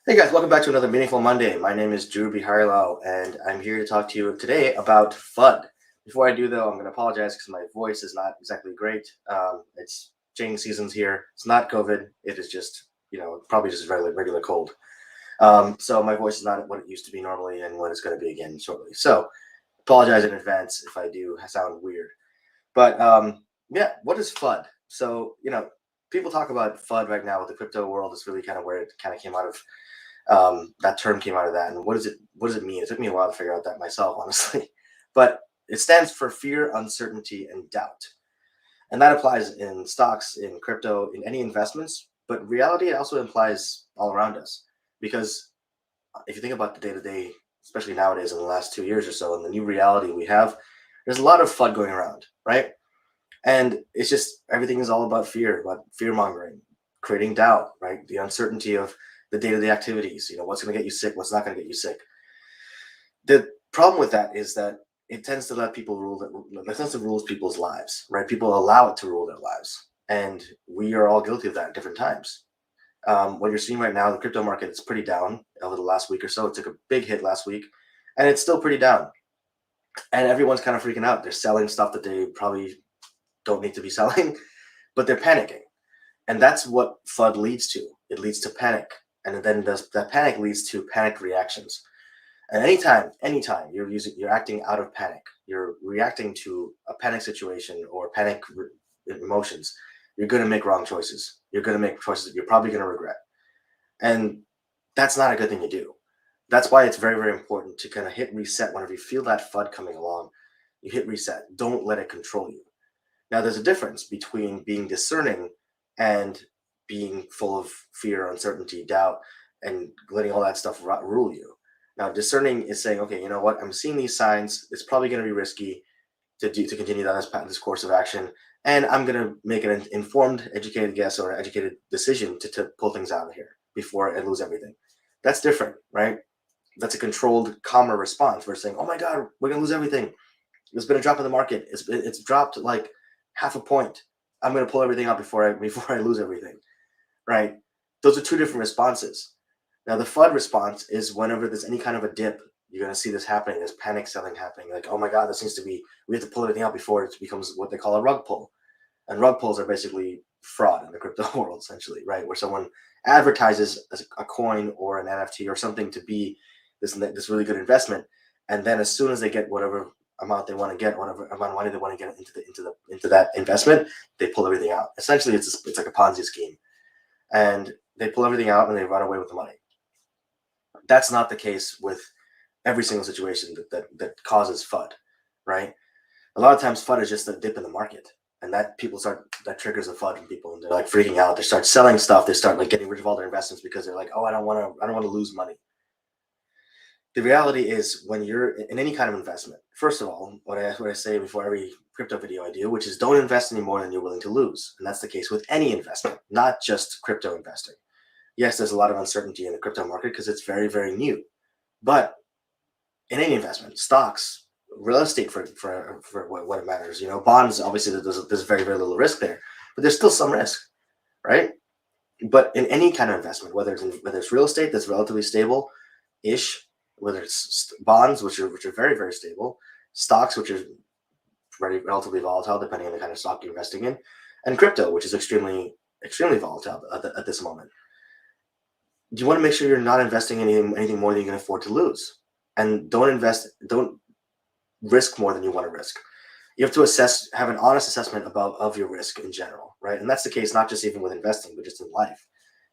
Hey guys, welcome back to another Meaningful Monday. My name is Drew Biharlal, and I'm here to talk to you today about FUD. Before I do, though, I'm going to apologize because my voice is not exactly great. It's changing seasons here. It's not COVID. It is just, probably just regular cold. So my voice is not what it used to be normally and what it's going to be again shortly. So apologize in advance if I do sound weird. But yeah, what is FUD? So, people talk about FUD right now with the crypto world. It's really kind of where it kind of came out of. That term came out of that. And what does it mean? It took me a while to figure out that myself, honestly. But it stands for fear, uncertainty, and doubt. And that applies in stocks, in crypto, in any investments. But reality, it also implies all around us. Because if you think about the day-to-day, especially nowadays in the last 2 years or so, and the new reality we have, there's a lot of FUD going around, right? And it's just everything is all about fear mongering, creating doubt, right? The uncertainty of the day-to-day activities, what's going to get you sick, what's not going to get you sick. The problem with that is that it tends to let people it tends to rule people's lives, right? People allow it to rule their lives. And we are all guilty of that at different times. What you're seeing right now, the crypto market is pretty down over the last week or so. It took a big hit last week, and it's still pretty down. And everyone's kind of freaking out. They're selling stuff that they probably don't need to be selling, but they're panicking. And that's what FUD leads to. It leads to panic. And then that panic leads to panic reactions. And anytime you're acting out of panic, you're reacting to a panic situation or panic emotions, you're going to make wrong choices. You're going to make choices that you're probably going to regret. And that's not a good thing to do. That's why it's very, very important to kind of hit reset whenever you feel that FUD coming along. You hit reset. Don't let it control you. Now, there's a difference between being discerning and being full of fear, uncertainty, doubt, and letting all that stuff rule you. Now, discerning is saying, okay, you know what? I'm seeing these signs. It's probably going to be risky to continue down this course of action, and I'm going to make an informed, educated guess or an educated decision to pull things out of here before I lose everything. That's different, right? That's a controlled, calmer response versus saying, oh my God, we're going to lose everything. There's been a drop in the market. It's dropped like half a point. I'm going to pull everything out before I lose everything, right? Those are two different responses. Now, the FUD response is whenever there's any kind of a dip, you're going to see this happening. There's panic selling happening. Like, oh my God, we have to pull everything out before it becomes what they call a rug pull. And rug pulls are basically fraud in the crypto world, essentially, right? Where someone advertises a coin or an NFT or something to be this really good investment, and then as soon as they get whatever amount they want to get, whatever amount of money they want to get into that investment, they pull everything out. Essentially, it's like a Ponzi scheme, and they pull everything out and they run away with the money. That's not the case with every single situation that causes FUD, right? A lot of times FUD is just a dip in the market, and that triggers a FUD in people, and they're like freaking out. They start selling stuff. They start like getting rid of all their investments because they're like, oh, I don't want to lose money. The reality is when you're in any kind of investment, first of all, what I say before every crypto video I do, which is don't invest any more than you're willing to lose. And that's the case with any investment, not just crypto investing. Yes, there's a lot of uncertainty in the crypto market because it's very, very new. But in any investment, stocks, real estate for what it matters, bonds, obviously there's very, very little risk there, but there's still some risk, right? But in any kind of investment, whether it's real estate that's relatively stable-ish, whether it's bonds, which are very, very stable, stocks, which are relatively volatile, depending on the kind of stock you're investing in, and crypto, which is extremely, extremely volatile at this moment. You want to make sure you're not investing anything more than you can afford to lose, and don't risk more than you want to risk. You have to have an honest assessment of your risk in general, right? And that's the case not just even with investing, but just in life.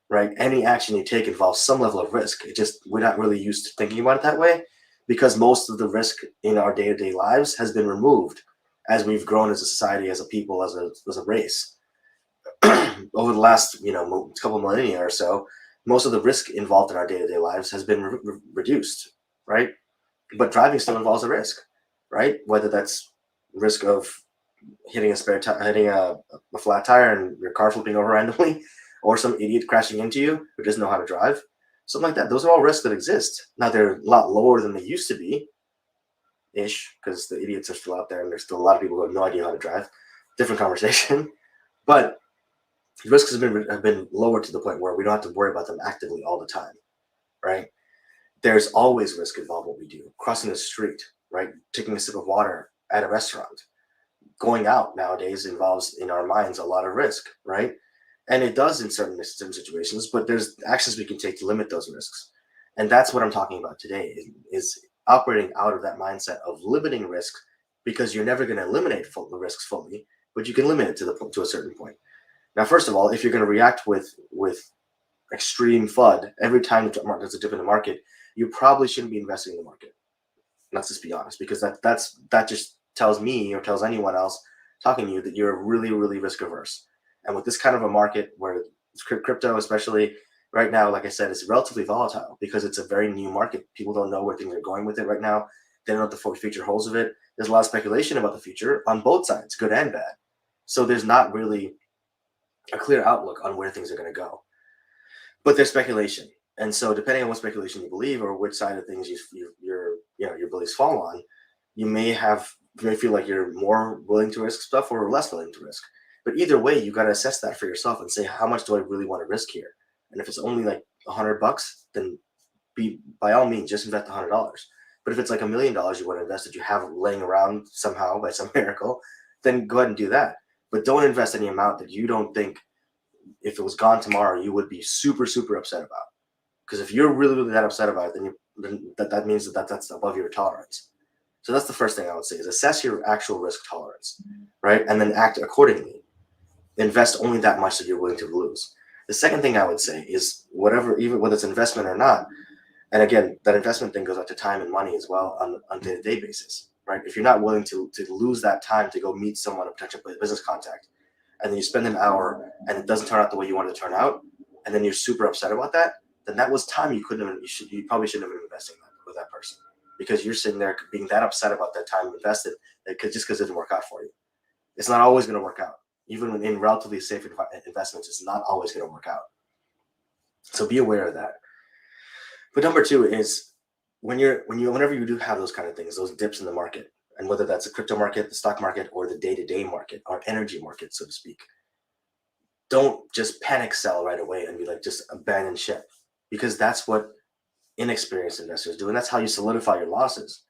Right? Any action you take involves some level of risk. We're not really used to thinking about it that way because most of the risk in our day-to-day lives has been removed as we've grown as a society, as a people, as a race. Over the last, couple millennia or so, most of the risk involved in our day-to-day lives has been reduced, right? But driving still involves a risk, right? Whether that's risk of hitting a flat tire and your car flipping over randomly, or some idiot crashing into you who doesn't know how to drive, something like that. Those are all risks that exist. Now, they're a lot lower than they used to be-ish, because the idiots are still out there, and there's still a lot of people who have no idea how to drive. Different conversation. But risks have been lowered to the point where we don't have to worry about them actively all the time. right? There's always risk involved in what we do. Crossing the street, right? Taking a sip of water at a restaurant. Going out nowadays involves in our minds a lot of risk, right? And it does in certain situations, but there's actions we can take to limit those risks. And that's what I'm talking about today is operating out of that mindset of limiting risk, because you're never going to eliminate the risks fully, but you can limit it to a certain point. Now, first of all, if you're going to react with extreme FUD every time there's a dip in the market, you probably shouldn't be investing in the market. Let's just be honest, because that just tells me or tells anyone else talking to you that you're really, really risk averse. And with this kind of a market where crypto, especially right now, like I said, is relatively volatile because it's a very new market. People don't know where things are going with it right now. They don't know what the future holds of it. There's a lot of speculation about the future on both sides, good and bad. So there's not really a clear outlook on where things are going to go. But there's speculation. And so depending on what speculation you believe or which side of things your beliefs fall on, you may feel like you're more willing to risk stuff or less willing to risk. But either way, you got to assess that for yourself and say, how much do I really want to risk here? And if it's only like $100, then by all means just invest $100. But if it's like $1 million you want to invest that you have laying around somehow by some miracle, then go ahead and do that. But don't invest any amount that you don't think, if it was gone tomorrow, you would be super, super upset about. Because if you're really, really that upset about it, then that means that's above your tolerance. So that's the first thing I would say is assess your actual risk tolerance, right? And then act accordingly. Invest only that much that you're willing to lose. The second thing I would say is even whether it's investment or not, and again, that investment thing goes out to time and money as well on a day-to-day basis, right? If you're not willing to lose that time to go meet someone, a potential business contact, and then you spend an hour and it doesn't turn out the way you want it to turn out, and then you're super upset about that, then that was time you probably shouldn't have been investing with that person, because you're sitting there being that upset about that time invested just because it didn't work out for you. It's not always going to work out. Even in relatively safe investments, it's not always going to work out. So be aware of that. But number two is whenever you do have those kind of things, those dips in the market, and whether that's the crypto market, the stock market, or the day-to-day market, or energy market, so to speak, don't just panic sell right away and be like, just abandon ship, because that's what inexperienced investors do, and that's how you solidify your losses.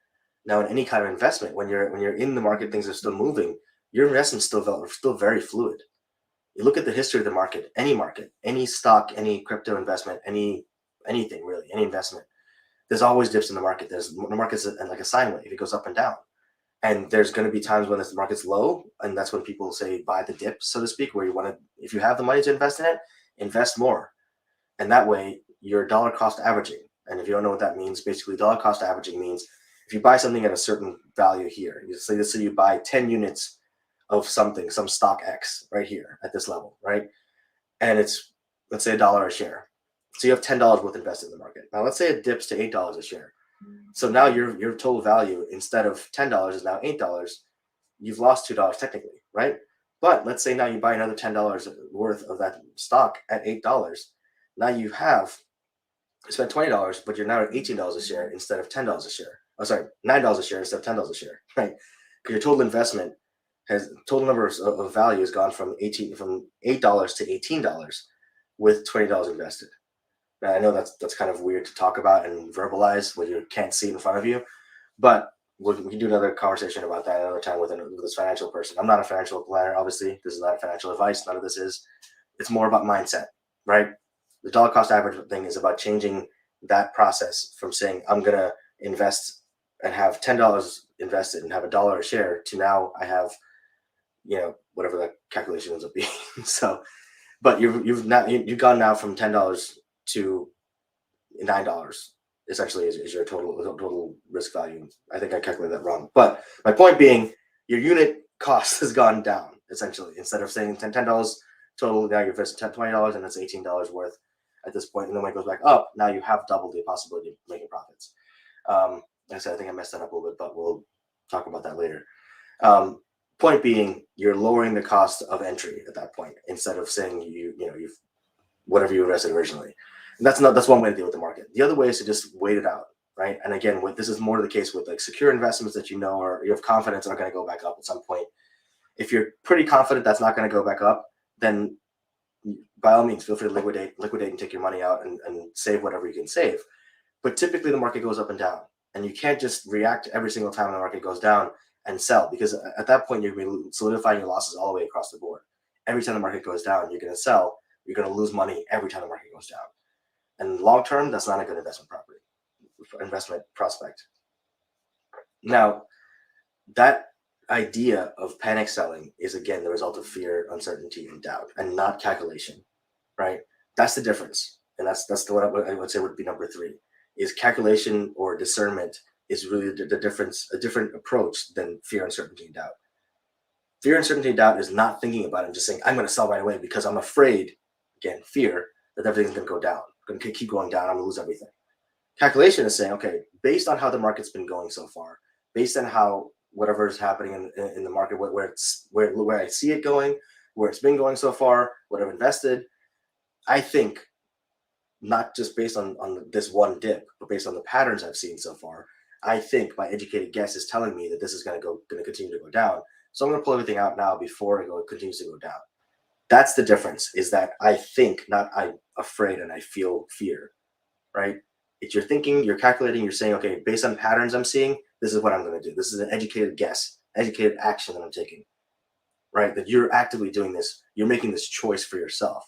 Now, in any kind of investment, when you're in the market, things are still moving. Your investment's still very fluid. You look at the history of the market, any stock, any crypto investment, anything really, any investment. There's always dips in the market. The market's like a sine wave; it goes up and down. And there's going to be times when the market's low, and that's when people say buy the dip, so to speak, where if you have the money to invest in it, invest more, and that way you're dollar cost averaging. And if you don't know what that means, basically dollar cost averaging means if you buy something at a certain value here, let's say you buy 10 units of something, some stock X right here at this level, right? And it's, let's say, $1 a share. So you have $10 worth invested in the market. Now let's say it dips to $8 a share. So now your total value, instead of $10, is now $8. You've lost $2 technically, right? But let's say now you buy another $10 worth of that stock at $8. Now you spent $20, but you're now at $18 a share instead of $10 a share. Oh, sorry, $9 a share instead of $10 a share, right? Because your total investment total number of value has gone from $8 to $18 with $20 invested. Now, I know that's kind of weird to talk about and verbalize when you can't see it in front of you, but we can do another conversation about that another time with this financial person. I'm not a financial planner, obviously. This is not financial advice. None of this is. It's more about mindset, right? The dollar cost average thing is about changing that process from saying I'm going to invest and have $10 invested and have $1 a share to now I have, whatever that calculation ends up being. So, but you've gone now from $10 to $9 essentially is your total risk value. I think I calculated that wrong, but my point being, your unit cost has gone down essentially. Instead of saying $10 total, now you're investing $20 and it's $18 worth at this point. And then when it goes back up, now you have double the possibility of making profits. Like I said, I think I messed that up a little bit, but we'll talk about that later. Point being, you're lowering the cost of entry at that point instead of saying you've whatever you invested originally. And that's one way to deal with the market. The other way is to just wait it out, right? And again, this is more the case with like secure investments that or you have confidence are going to go back up at some point. If you're pretty confident that's not going to go back up, then by all means, feel free to liquidate and take your money out and save whatever you can save. But typically the market goes up and down, and you can't just react every single time the market goes down and sell, because at that point you're going to be solidifying your losses all the way across the board. Every time the market goes down, you're going to sell. You're going to lose money every time the market goes down. And long term, that's not a good investment prospect. Now, that idea of panic selling is, again, the result of fear, uncertainty, and doubt, and not calculation, right? That's the difference. And that's what I would say would be number 3, is calculation or discernment is really the difference, a different approach than fear, uncertainty, and doubt. Fear, uncertainty, and doubt is not thinking about it and just saying, I'm going to sell right away because I'm afraid, again, fear, that everything's going to go down, going to keep going down, I'm going to lose everything. Calculation is saying, okay, based on how the market's been going so far, based on how whatever is happening in the market, where I see it going, where it's been going so far, what I've invested, I think, not just based on this one dip, but based on the patterns I've seen so far, I think my educated guess is telling me that this is going to continue to go down. So I'm going to pull everything out now before it continues to go down. That's the difference, is that I think, not I'm afraid and I feel fear, right? It's you're thinking, you're calculating, you're saying, okay, based on patterns I'm seeing, this is what I'm going to do. This is an educated guess, educated action that I'm taking, right? That you're actively doing this. You're making this choice for yourself.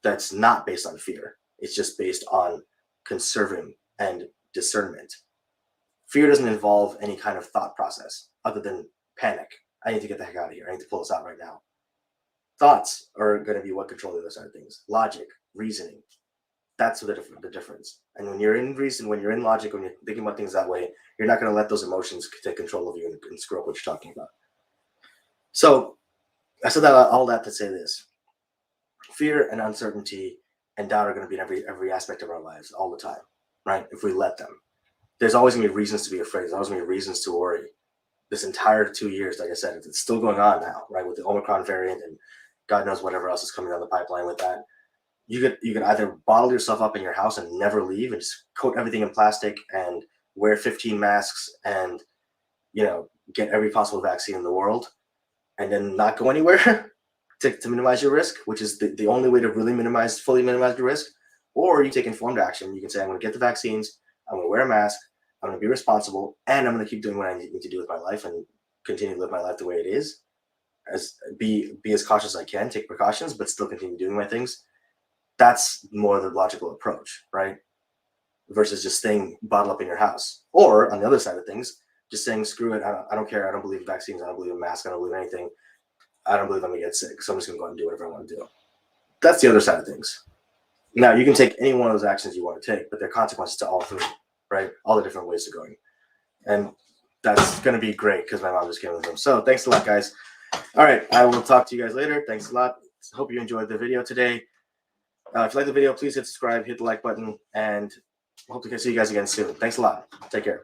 That's not based on fear. It's just based on conserving and discernment. Fear doesn't involve any kind of thought process other than panic. I need to get the heck out of here. I need to pull this out right now. Thoughts are going to be what control the other side of things. Logic, reasoning. That's the difference. And when you're in reason, when you're in logic, when you're thinking about things that way, you're not going to let those emotions take control of you and screw up what you're talking about. So I said that all that to say this: fear and uncertainty and doubt are going to be in every aspect of our lives all the time, right? If we let them, there's always going to be reasons to be afraid. There's always going to be reasons to worry. This entire 2 years, like I said, it's still going on now, right? With the Omicron variant and God knows whatever else is coming down the pipeline with that. You could either bottle yourself up in your house and never leave and just coat everything in plastic and wear 15 masks and, get every possible vaccine in the world and then not go anywhere to minimize your risk, which is the only way to really fully minimize your risk. Or you take informed action. You can say, I'm going to get the vaccines, I'm going to wear a mask, I'm going to be responsible, and I'm going to keep doing what I need to do with my life and continue to live my life the way it is. Be as cautious as I can, take precautions, but still continue doing my things. That's more the logical approach, right? Versus just staying bottled up in your house. Or on the other side of things, just saying, screw it, I don't care, I don't believe in vaccines, I don't believe in masks, I don't believe in anything, I don't believe I'm going to get sick, so I'm just going to go out and do whatever I want to do. That's the other side of things. Now, you can take any one of those actions you want to take, but there are consequences to all 3, right? All the different ways of going. And that's going to be great because my mom just came with them. So thanks a lot, guys. All right, I will talk to you guys later. Thanks a lot. Hope you enjoyed the video today. If you like the video, please hit subscribe, hit the like button, and hope to see you guys again soon. Thanks a lot. Take care.